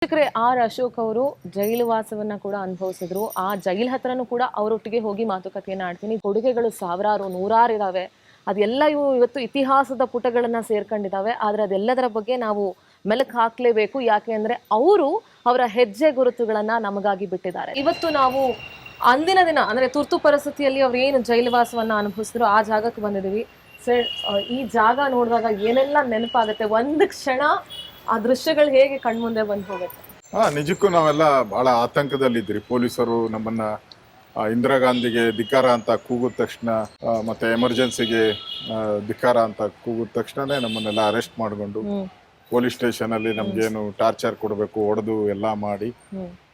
R Ashok ಅವರು ಜೈಲು ವಾಸವನ್ನ ಕೂಡ ಅನುಭವಿಸಿದ್ರು. ಆ ಜೈಲ್ ಹತ್ರನೂ ಕೂಡ ಅವರೊಟ್ಟಿಗೆ ಹೋಗಿ ಮಾತುಕತೆಯನ್ನ ಆಡ್ತೀನಿ. ಕೊಡುಗೆಗಳು ಸಾವಿರಾರು ನೂರಾರು ಇದಾವೆ. ಅದೆಲ್ಲ ಇವತ್ತು ಇತಿಹಾಸದ ಪುಟಗಳನ್ನ ಸೇರ್ಕೊಂಡಿದ್ದಾವೆ. ಆದ್ರೆ ಅದೆಲ್ಲದರ ಬಗ್ಗೆ ನಾವು ಮೆಲುಕು ಹಾಕ್ಲೇಬೇಕು. ಯಾಕೆ ಅಂದ್ರೆ ಅವರು ಅವರ ಹೆಜ್ಜೆ ಗುರುತುಗಳನ್ನ ನಮಗಾಗಿ ಬಿಟ್ಟಿದ್ದಾರೆ. ಇವತ್ತು ನಾವು ಅಂದಿನ ದಿನ ಅಂದ್ರೆ ತುರ್ತು ಪರಿಸ್ಥಿತಿಯಲ್ಲಿ ಅವ್ರು ಏನು ಜೈಲು ವಾಸವನ್ನ ಅನುಭವಿಸಿದ್ರು ಆ ಜಾಗಕ್ಕೆ ಬಂದಿದ್ದೀವಿ. ಸರ್, ಈ ಜಾಗ ನೋಡಿದಾಗ ಏನೆಲ್ಲ ನೆನಪಾಗುತ್ತೆ. ಒಂದು ಕ್ಷಣ ಆ ದೃಶ್ಯಗಳು ಹೇಗೆ ಕಣ್ಮುಂದೆ ಬಂದು ಹೋಗುತ್ತೆ. ನಿಜಕ್ಕೂ ನಾವೆಲ್ಲ ಬಹಳ ಆತಂಕದಲ್ಲಿದ್ರಿ. ಪೊಲೀಸರು ನಮ್ಮನ್ನ ಇಂದಿರಾ ಗಾಂಧಿಗೆ ಧಿಕ್ಕಾರ ಅಂತ ಕೂಗಿದ ತಕ್ಷಣ ಮತ್ತೆ ಎಮರ್ಜೆನ್ಸಿಗೆ ಧಿಕ್ಕಾರ ಅಂತ ಕೂಗಿದ ತಕ್ಷಣನೇ ನಮ್ಮನ್ನೆಲ್ಲ ಅರೆಸ್ಟ್ ಮಾಡ್ಕೊಂಡು ಪೊಲೀಸ್ ಸ್ಟೇಷನ್ ಅಲ್ಲಿ ನಮ್ಗೇನು ಟಾರ್ಚರ್ ಕೊಡಬೇಕು ಹೊಡೆದು ಎಲ್ಲ ಮಾಡಿ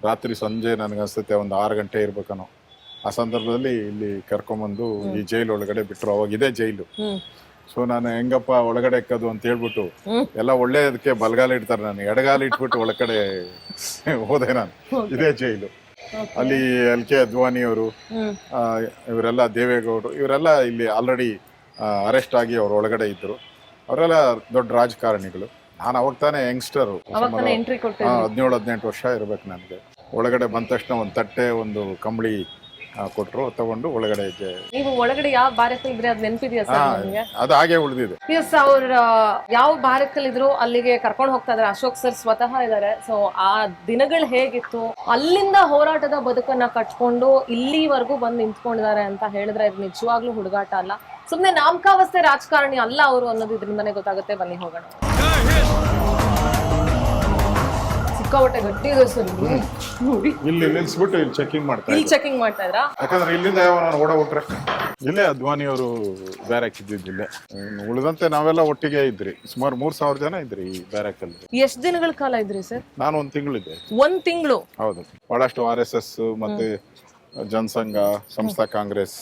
ರಾತ್ರಿ ಸಂಜೆ ನನಗನ್ಸುತ್ತೆ ಒಂದು 6 ಗಂಟೆ ಇರ್ಬೇಕನೋ ಆ ಸಂದರ್ಭದಲ್ಲಿ ಇಲ್ಲಿ ಕರ್ಕೊಂಬಂದು ಈ ಜೈಲ್ ಒಳಗಡೆ ಬಿಟ್ರು. ಅವಾಗ ಇದೇ ಜೈಲು. ಸೊ ನಾನು ಹೆಂಗಪ್ಪ ಒಳಗಡೆ ಎಕ್ಕದು ಅಂತ ಹೇಳ್ಬಿಟ್ಟು ಎಲ್ಲ ಒಳ್ಳೇದಕ್ಕೆ ಬಲಗಾಲ ಇಡ್ತಾರೆ, ನಾನು ಎಡಗಾಲ ಇಟ್ಬಿಟ್ಟು ಒಳಗಡೆ ಹೋದೆ. ನಾನು ಇದೇ ಜೈಲು. ಅಲ್ಲಿ LK ಅದ್ವಾನಿ ಅವರು, ಇವರೆಲ್ಲ ದೇವೇಗೌಡರು, ಇವರೆಲ್ಲ ಇಲ್ಲಿ ಆಲ್ರೆಡಿ ಅರೆಸ್ಟ್ ಆಗಿ ಅವ್ರ ಒಳಗಡೆ ಇದ್ರು. ಅವರೆಲ್ಲ ದೊಡ್ಡ ರಾಜಕಾರಣಿಗಳು. ನಾನು ಅವಾಗ ತಾನೇ ಯಂಗ್ಸ್ಟರ್, 17-18 ವರ್ಷ ಇರ್ಬೇಕು ನನಗೆ. ಒಳಗಡೆ ಬಂದ ತಕ್ಷಣ ಒಂದು ತಟ್ಟೆ ಒಂದು ಕಂಬಳಿ ಕೊಟ್ರು, ತಗೊಂಡು ಒಳಗಡೆ ಇದ್ದೆ. ನೀವು ಒಳಗಡೆ ಯಾವ ಬ್ಯಾರಕ್ ಇದ್ರೆ ಅದು ನೆನಪಿದೆಯಾ ಸರ್ ನಿಮಗೆ? ಅದು ಹಾಗೆ ಉಳಿದಿದೆ. ಎಸ್, ಅವ್ರ ಯಾವ ಬ್ಯಾರಕ್ ಇದ್ರು ಅಲ್ಲಿಗೆ ಕರ್ಕೊಂಡು ಹೋಗ್ತಾ ಇದಾರೆ. ಅಶೋಕ್ ಸರ್ ಸ್ವತಃ ಇದಾರೆ. ಸೊ ಆ ದಿನಗಳು ಹೇಗಿತ್ತು, ಅಲ್ಲಿಂದ ಹೋರಾಟದ ಬದುಕನ್ನ ಕಟ್ಕೊಂಡು ಇಲ್ಲಿವರೆಗೂ ಬಂದು ನಿಂತ್ಕೊಂಡಿದ್ದಾರೆ ಅಂತ ಹೇಳಿದ್ರೆ ಇದು ನಿಜವಾಗ್ಲೂ ಹುಡುಗಾಟ ಅಲ್ಲ, ಸುಮ್ನೆ ನಾಮಕಾವಸ್ಥೆ ರಾಜಕಾರಣಿ ಅಲ್ಲ ಅವರು ಅನ್ನೋದು ಇದರಿಂದನೇ ಗೊತ್ತಾಗುತ್ತೆ. ಬನ್ನಿ ಹೋಗೋಣ. ಸಿಕ್ಕಾಪಟ್ಟೆ ಗಟ್ಟಿ ಇದೆ ಸರ್. ಇಲ್ಲಿ ನಿಲ್ಸ್ಬಿಟ್ಟು ಇಲ್ಲಿ ಚೆಕಿಂಗ್ ಮಾಡ್ತಾ ಇದ್ರಾ? ಯಾಕಂದ್ರೆ ಇಲ್ಲಿಂದ ನಾನು ಓಡಾಬಿಟ್ರೆ ಇಲ್ಲೇ ಅದ್ವಾನಿ ಅವರು ಬ್ಯಾರಕ್ ಇದ್ದಿದ್ದಿಲ್ಲೇ. ಉಳಿದಂತೆ ನಾವೆಲ್ಲ ಒಟ್ಟಿಗೆ ಇದ್ರಿ. ಸುಮಾರು 3000 ಜನ ಇದ್ರಿ ಈ ಬ್ಯಾರಕ್ ಅಲ್ಲಿ. ಎಷ್ಟು ದಿನಗಳ ಕಾಲ ಇದ್ರಿ ಸರ್? ನಾನು 1 ತಿಂಗಳಿದ್ದೆ. 1 ತಿಂಗಳು? ಹೌದು. ಬಹಳಷ್ಟು RSS ಮತ್ತೆ ಜನಸಂಘ, ಸಂಸ್ಥಾ ಕಾಂಗ್ರೆಸ್,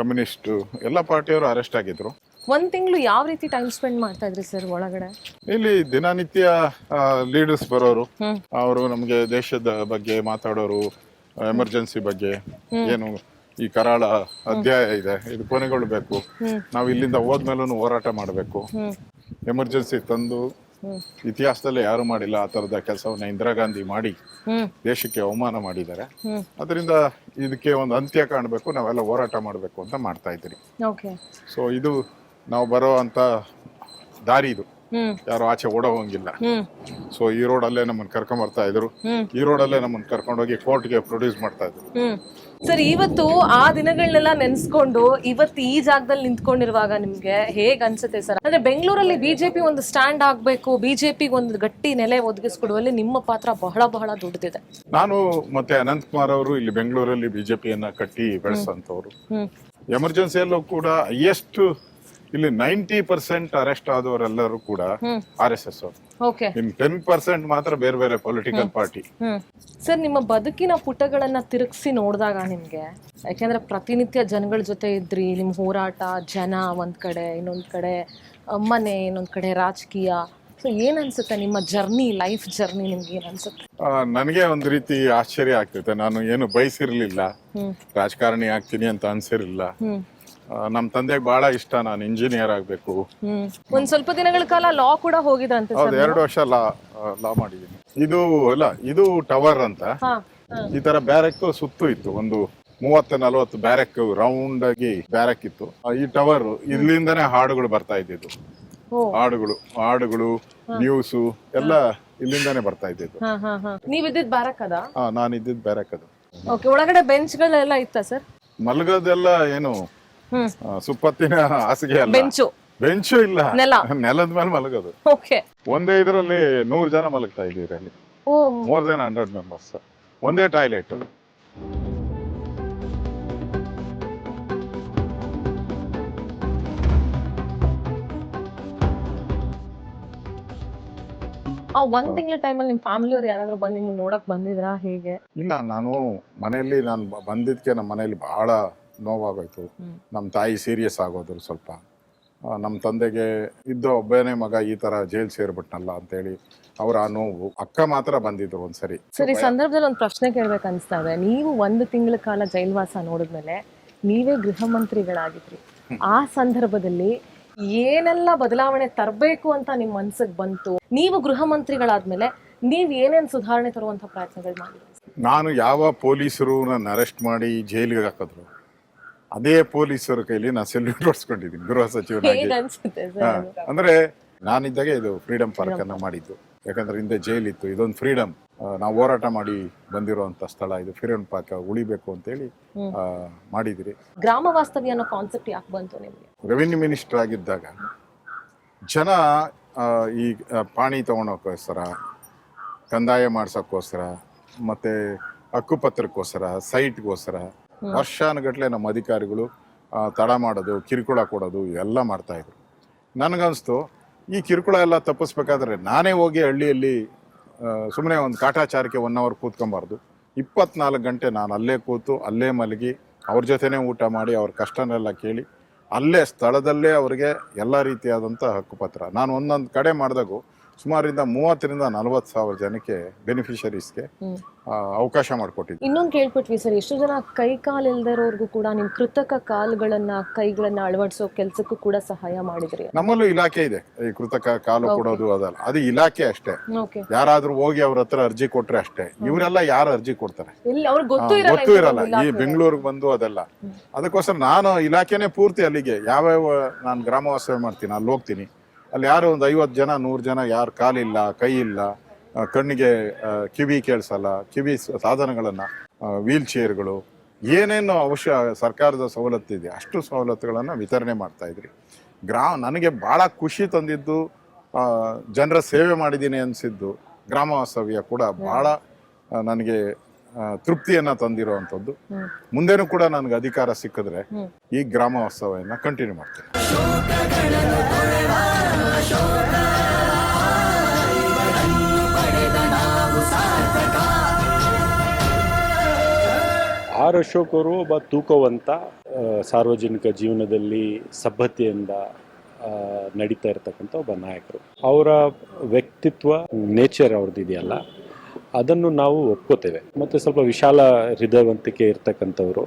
ಕಮ್ಯುನಿಸ್ಟ್ ಎಲ್ಲ ಪಾರ್ಟಿಯವರು ಅರೆಸ್ಟ್ ಆಗಿದ್ರು. 1 ತಿಂಗಳು ಯಾವ ರೀತಿ ಟೈಮ್ ಸ್ಪೆಂಡ್ ಮಾಡ್ತಾ ಇದ್ರಿ ಸರ್ ಒಳಗಡೆ? ಇಲ್ಲಿ ದಿನನಿತ್ಯ ಲೀಡರ್ಸ್ ಬರೋರು, ಅವರು ನಮ್ಗೆ ದೇಶದ ಬಗ್ಗೆ ಮಾತಾಡೋರು, ಎಮರ್ಜೆನ್ಸಿ ಬಗ್ಗೆ, ಏನು ಈ ಕರಾಳ ಅಧ್ಯಾಯ ಇದೆ ಇದು ಕೊನೆಗೊಳ್ಬೇಕು, ನಾವು ಇಲ್ಲಿಂದ ಹೋದ್ಮೇಲೂ ಹೋರಾಟ ಮಾಡಬೇಕು, ಎಮರ್ಜೆನ್ಸಿ ತಂದು ಇತಿಹಾಸದಲ್ಲೇ ಯಾರು ಮಾಡಿಲ್ಲ ಆ ತರದ ಕೆಲಸವನ್ನ ಇಂದಿರಾ ಗಾಂಧಿ ಮಾಡಿ ದೇಶಕ್ಕೆ ಅವಮಾನ ಮಾಡಿದ್ದಾರೆ. ಅದರಿಂದ ಇದಕ್ಕೆ ಒಂದು ಅಂತ್ಯ ಕಾಣಬೇಕು, ನಾವೆಲ್ಲ ಹೋರಾಟ ಮಾಡಬೇಕು ಅಂತ ಮಾಡ್ತಾ ಇದ್ದೀರಿ. ಸೊ ಇದು ನಾವು ಬರೋ ಅಂತ ದಾರಿ ಇದು, ಯಾರು ಆಚೆ ಓಡೋಂಗಿಲ್ಲ. ಸೊ ಈ ರೋಡಲ್ಲೇ ನಮ್ಮನ್ನ ಕರ್ಕೊಂಡ್ ಬರ್ತಾ ಇದ್ರು, ಈ ರೋಡಲ್ಲೇ ನಮ್ಮನ್ನ ಕರ್ಕೊಂಡೋಗಿ ಕೋರ್ಟ್ಗೆ ಪ್ರೊಡ್ಯೂಸ್ ಮಾಡ್ತಾ ಇದ್ರು. ಸರ್, ಇವತ್ತು ಆ ದಿನಗಳನ್ನೆಲ್ಲ ನೆನ್ಸ್ಕೊಂಡು ಇವತ್ತು ಈ ಜಾಗದಲ್ಲಿ ನಿಂತ್ಕೊಂಡಿರುವಾಗ ನಿಮ್ಗೆ ಹೇಗ್ ಅನ್ಸುತ್ತೆ ಸರ್? ಅಂದ್ರೆ ಬೆಂಗಳೂರಲ್ಲಿ ಬಿಜೆಪಿ ಒಂದು ಸ್ಟ್ಯಾಂಡ್ ಆಗ್ಬೇಕು, ಬಿಜೆಪಿಗೆ ಒಂದು ಗಟ್ಟಿ ನೆಲೆ ಒದಗಿಸ್ಕೊಡುವಲ್ಲಿ ನಿಮ್ಮ ಪಾತ್ರ ಬಹಳ ಬಹಳ ದೊಡ್ಡದಿದೆ. ನಾನು ಮತ್ತೆ ಅನಂತ್ ಕುಮಾರ್ ಅವರು ಇಲ್ಲಿ ಬೆಂಗಳೂರಲ್ಲಿ ಬಿಜೆಪಿಯನ್ನ ಕಟ್ಟಿ ಬೆಳೆಸಂತವ್ರು. ಎಮರ್ಜೆನ್ಸಿಯಲ್ಲೂ ಕೂಡ ಹೈಯೆಸ್ಟ್ ಇಲ್ಲಿ 90% ಅರೆಸ್ಟ್ ಆದವರೆಲ್ಲರೂ ಕೂಡ RSS ಅವರು. ಇನ್ನು 10% ಮಾತ್ರ ಬೇರೆ ಬೇರೆ ಪೊಲಿಟಿಕಲ್ ಪಾರ್ಟಿ. ಸರ್, ನಿಮ್ಮ ಬದುಕಿನ ಪುಟಗಳನ್ನ ತಿರುಗಿಸಿ ನೋಡಿದಾಗ ನಿಮ್ಗೆ, ಯಾಕೆಂದ್ರೆ ಪ್ರತಿನಿತ್ಯ ಜನಗಳ ಜೊತೆ ಇದ್ರಿ, ನಿಮ್ ಹೋರಾಟ, ಜನ ಒಂದ್ ಕಡೆ, ಇನ್ನೊಂದ್ ಕಡೆ ಮನೆ, ಇನ್ನೊಂದ್ ಕಡೆ ರಾಜಕೀಯ. ಸೊ ಏನ್ ಅನ್ಸುತ್ತೆ ನಿಮ್ಮ ಜರ್ನಿ, ಲೈಫ್ ಜರ್ನಿ ನಿಮ್ಗೆ ಏನ್ ಅನ್ಸುತ್ತೆ? ನನಗೆ ಒಂದ್ ರೀತಿ ಆಶ್ಚರ್ಯ ಆಗ್ತೈತೆ. ನಾನು ಏನು ಬಯಸಿರ್ಲಿಲ್ಲ, ರಾಜಕಾರಣಿ ಆಗ್ತೀನಿ ಅಂತ ಅನ್ಸಿರ್ಲಿಲ್ಲ. ನಮ್ ತಂದೆಗೆ ಬಹಳ ಇಷ್ಟ ನಾನು ಇಂಜಿನಿಯರ್ ಆಗ್ಬೇಕು. ಒಂದ್ ಸ್ವಲ್ಪ ದಿನಗಳ ಕಾಲ ಲಾ ಕೂಡ ಹೋಗಿದ್ರಂತೆ. ಹೌದು, 2 ವರ್ಷ ಲಾ ಮಾಡಿದೀನಿ. ಇದು ಟವರ್ ಅಂತ ಈ ತರ ಬ್ಯಾರಕ್ ಸುತ್ತು ಇತ್ತು. ಒಂದು 30-40 ಬ್ಯಾರಕ್ ರೌಂಡ್ ಆಗಿ ಬ್ಯಾರಕ್ ಇತ್ತು. ಈ ಟವರ್ ಇಲ್ಲಿಂದಾನೇ ಹಾಡುಗಳು ಬರ್ತಾ ಇದ್ದಿದ್ದು. ಹಾಡುಗಳು ನ್ಯೂಸ್ ಎಲ್ಲ ಇಲ್ಲಿಂದಾನೇ ಬರ್ತಾ ಇದ್ದಿದ್ದು. ನೀವ್ ಇದ್ದಿದ್ ಬ್ಯಾರಕ್ ಅದ? ನಾನು ಇದ್ದಿದ್ ಬ್ಯಾರಕ್ ಅದು. ಒಳಗಡೆ ಬೆಂಚ್ ಗಳೆಲ್ಲ ಇತ್ತ ಸರ್? ಮಲಗೋದೆಲ್ಲ ಏನು ಸುಪ್ಪತ್ತಿನ ಹಾಸಿಗೆ ಅಲ್ಲ, ಬೆಂಚು ಇಲ್ಲ, ನೆಲದ ಮೇಲೆ ಮಲಗೋದು. ಒಂದೇ ಇದರಲ್ಲಿ 100 ಜನ ಮಲಗ್ತಾ ಇದ್ದೀರಿ ಅಲ್ಲಿ. More than 100 members. ಒಂದೇ ಟಾಯ್ಲೆಟ್. ಆ 1 ತಿಂಗಳ ಟೈಮಲ್ಲಿ ನಿಮ್ ಫ್ಯಾಮಿಲಿ ಅವ್ರು ಯಾರಾದ್ರೂ ಬಂದು ನಿಮ್ಗೆ ನೋಡಕ್ ಬಂದಿದ್ರಾ? ಹೇಗೆ? ಇಲ್ಲ, ನಾನು ಮನೆಯಲ್ಲಿ ಬಂದಿದ್ಕೆ ನಮ್ಮ ಮನೆಯಲ್ಲಿ ಬಹಳ ನೋವಾಗೋಯ್ತು. ನಮ್ಮ ತಾಯಿ ಸೀರಿಯಸ್ ಆಗೋದ್ರು ಸ್ವಲ್ಪ. ನಮ್ಮ ತಂದೆಗೆ ಇದ್ದ ಒಬ್ಬನೇ ಮಗ ಈ ತರ ಜೈಲ್ ಸೇರ್ಬಿಟ್ನಲ್ಲ ಅಂತೇಳಿ ಅವರ ನೋವು. ಅಕ್ಕ ಮಾತ್ರ ಬಂದಿದ್ರು ಒಂದ್ಸರಿ. ಸರಿ, ಸಂದರ್ಭದಲ್ಲಿ ಒಂದು ಪ್ರಶ್ನೆ ಕೇಳ್ಬೇಕು ಅನ್ಸ್ತಾ ಇದೆ. ನೀವು 1 ತಿಂಗಳ ಕಾಲ ಜೈಲ್ವಾಸ ನೋಡಿದ್ಮೇಲೆ ನೀವೇ ಗೃಹ ಮಂತ್ರಿಗಳಾಗಿದ್ರಿ. ಆ ಸಂದರ್ಭದಲ್ಲಿ ಏನೆಲ್ಲ ಬದಲಾವಣೆ ತರಬೇಕು ಅಂತ ನಿಮ್ಮ ಮನ್ಸಿಗೆ ಬಂತು? ನೀವು ಗೃಹ ಮಂತ್ರಿಗಳಾದ್ಮೇಲೆ ನೀವ್ ಏನೇನ್ ಸುಧಾರಣೆ ತರುವಂತ ಪ್ರಯತ್ನಗಳು ಮಾಡಿದ್ರಿ? ನಾನು ಯಾವ ಪೊಲೀಸರು ನನ್ನ ಅರೆಸ್ಟ್ ಮಾಡಿ ಜೈಲಿಗೆ ಹಾಕಿದ್ರು ಅದೇ ಪೊಲೀಸರ ಕೈಲಿ ನಾನು ಸೆಲ್ಯೂಟ್ ಹೊಡ್ಸ್ಕೊಂಡಿದ್ದೀನಿ ಗೃಹ ಸಚಿವನಾಗಿ. ಹೇಗ್ ಅನ್ಸುತ್ತೆ ಹಾ, ಸರ್? ಅಂದ್ರೆ ನಾನಿದ್ದಾಗ ಇದು ಫ್ರೀಡಮ್ ಪಾರ್ಕ್ ಅನ್ನ ಮಾಡಿದ್ದು. ಯಾಕಂದ್ರೆ ಹಿಂದೆ ಜೈಲಿತ್ತು, ಇದೊಂದು ಫ್ರೀಡಮ್, ನಾವು ಹೋರಾಟ ಮಾಡಿ ಬಂದಿರುವಂತ ಸ್ಥಳ, ಇದು ಫ್ರೀಡಮ್ ಪಾರ್ಕ್ ಉಳಿಬೇಕು ಅಂತೇಳಿ ಮಾಡಿದಿರಿ. ಗ್ರಾಮ ವಾಸ್ತವ್ಯ ಅನ್ನೋ ಕಾನ್ಸೆಪ್ಟ್ ಯಾಕೆ ಬಂತು ನಿಮ್ಗೆ? ರೆವಿನ್ಯೂ ಮಿನಿಸ್ಟರ್ ಆಗಿದ್ದಾಗ ಜನ ಈ ಪಾಣಿ ತಗೊಳಕ್ಕೋಸ್ಕರ, ಕಂದಾಯ ಮಾಡ್ಸೋಕ್ಕೋಸ್ಕರ, ಮತ್ತೆ ಹಕ್ಕುಪತ್ರಕ್ಕೋಸ್ಕರ, ಸೈಟ್ಗೋಸ್ಕರ ವರ್ಷಾನುಗಟ್ಲೆ ನಮ್ಮ ಅಧಿಕಾರಿಗಳು ತಡ ಮಾಡೋದು, ಕಿರುಕುಳ ಕೊಡೋದು ಎಲ್ಲ ಮಾಡ್ತಾ ಇದ್ರು. ನನಗನ್ನಿಸ್ತು ಈ ಕಿರುಕುಳ ಎಲ್ಲ ತಪ್ಪಿಸ್ಬೇಕಾದ್ರೆ ನಾನೇ ಹೋಗಿ ಹಳ್ಳಿಯಲ್ಲಿ ಸುಮ್ಮನೆ ಒಂದು ಕಾಟಾಚಾರಕ್ಕೆ 1 hour ಕೂತ್ಕೊಬಾರ್ದು. 24 ಗಂಟೆ ನಾನು ಅಲ್ಲೇ ಕೂತು, ಅಲ್ಲೇ ಮಲಗಿ, ಅವ್ರ ಜೊತೆನೇ ಊಟ ಮಾಡಿ, ಅವ್ರ ಕಷ್ಟನೆಲ್ಲ ಕೇಳಿ, ಅಲ್ಲೇ ಸ್ಥಳದಲ್ಲೇ ಅವರಿಗೆ ಎಲ್ಲ ರೀತಿಯಾದಂಥ ಹಕ್ಕುಪತ್ರ ನಾನು ಒಂದೊಂದು ಕಡೆ ಮಾಡಿದಾಗೂ ಸುಮಾರಿಂದ 30,000 ರಿಂದ 40,000 ಜನಕ್ಕೆ ಬೆನಿಫಿಷರೀಸ್ಗೆ ಅವಕಾಶ ಮಾಡಿಕೊಟ್ಟಿದ್ದೆ. ಇನ್ನೊಂದು ಕೇಳ್ಪಟ್ವಿ ಸರ್, ಎಷ್ಟು ಜನ ಕೈ ಕಾಲು ಇಲ್ದಿರೋರ್ಗೂ ಕೂಡ ನಿಮ್ ಕೃತಕ ಕಾಲುಗಳನ್ನ, ಕೈಗಳನ್ನ ಅಳವಡಿಸೋ ಕೆಲ್ಸಕ್ಕೂ ಕೂಡ ಸಹಾಯ ಮಾಡಿದ್ರಿ. ನಮ್ಮಲ್ಲೂ ಇಲಾಖೆ ಇದೆ, ಈ ಕೃತಕ ಕಾಲು ಕೊಡೋದು ಅದಲ್ಲ, ಅದು ಇಲಾಖೆ ಅಷ್ಟೇ. ಓಕೆ. ಯಾರಾದ್ರೂ ಹೋಗಿ ಅವ್ರ ಹತ್ರ ಅರ್ಜಿ ಕೊಟ್ರೆ ಅಷ್ಟೇ. ಇವರೆಲ್ಲ ಯಾರು ಅರ್ಜಿ ಕೊಡ್ತಾರೆ? ಎಲ್ಲಿ ಅವ್ರಿಗೆ ಗೊತ್ತೂ ಗೊತ್ತೂ ಇರಲ್ಲ. ಇರಲ್ಲ ಈ ಬೆಂಗಳೂರಿಗೆ ಬಂದು ಅದೆಲ್ಲ. ಅದಕ್ಕೋಸ್ಕರ ನಾನು ಇಲಾಖೆನೇ ಪೂರ್ತಿ ಅಲ್ಲಿಗೆ ಯಾವ್ಯಾವ ನಾನು ಗ್ರಾಮ ವಾಸ್ತವ್ಯ ಮಾಡ್ತೀನಿ ಅಲ್ಲಿ ಹೋಗ್ತೀನಿ. ಅಲ್ಲಿ ಯಾರು ಒಂದು 50 ಜನ 100 ಜನ ಯಾರು ಕಾಲಿಲ್ಲ, ಕೈ ಇಲ್ಲ, ಕಣ್ಣಿಗೆ ಕಿವಿ ಕೇಳಿಸಲ್ಲ, ಕಿವಿ ಸಾಧನಗಳನ್ನ, ವೀಲ್ ಚೇರ್ಗಳು, ಏನೇನು ಸರ್ಕಾರದ ಸವಲತ್ತಿದೆ ಅಷ್ಟು ಸವಲತ್ತುಗಳನ್ನು ವಿತರಣೆ ಮಾಡ್ತಾ ಇದ್ರಿ. ನನಗೆ ಭಾಳ ಖುಷಿ ತಂದಿದ್ದು, ಜನರ ಸೇವೆ ಮಾಡಿದ್ದೀನಿ ಅನಿಸಿದ್ದು ಗ್ರಾಮ ವಾಸ್ತವ್ಯ ಕೂಡ ಭಾಳ ನನಗೆ ತೃಪ್ತಿಯನ್ನ ತಂದಿರುವಂಥದ್ದು. ಮುಂದೇನೂ ಕೂಡ ನನಗೆ ಅಧಿಕಾರ ಸಿಕ್ಕಿದ್ರೆ ಈ ಗ್ರಾಮ ವಾಸ್ತವ್ಯನ ಕಂಟಿನ್ಯೂ ಮಾಡ್ತೀನಿ. ಆರ್ ಅಶೋಕ್ ಅವರು ಒಬ್ಬ ತೂಕವಂತ, ಸಾರ್ವಜನಿಕ ಜೀವನದಲ್ಲಿ ಸಭ್ಯತೆಯಿಂದ ನಡೀತಾ ಇರತಕ್ಕಂಥ ಒಬ್ಬ ನಾಯಕರು. ಅವರ ವ್ಯಕ್ತಿತ್ವ, ನೇಚರ್ ಅವ್ರದ್ದಿದೆಯಲ್ಲ, ಅದನ್ನು ನಾವು ಒಪ್ಕೋತೇವೆ. ಮತ್ತು ಸ್ವಲ್ಪ ವಿಶಾಲ ಹೃದಯವಂತಿಕೆ ಇರ್ತಕ್ಕಂಥವ್ರು.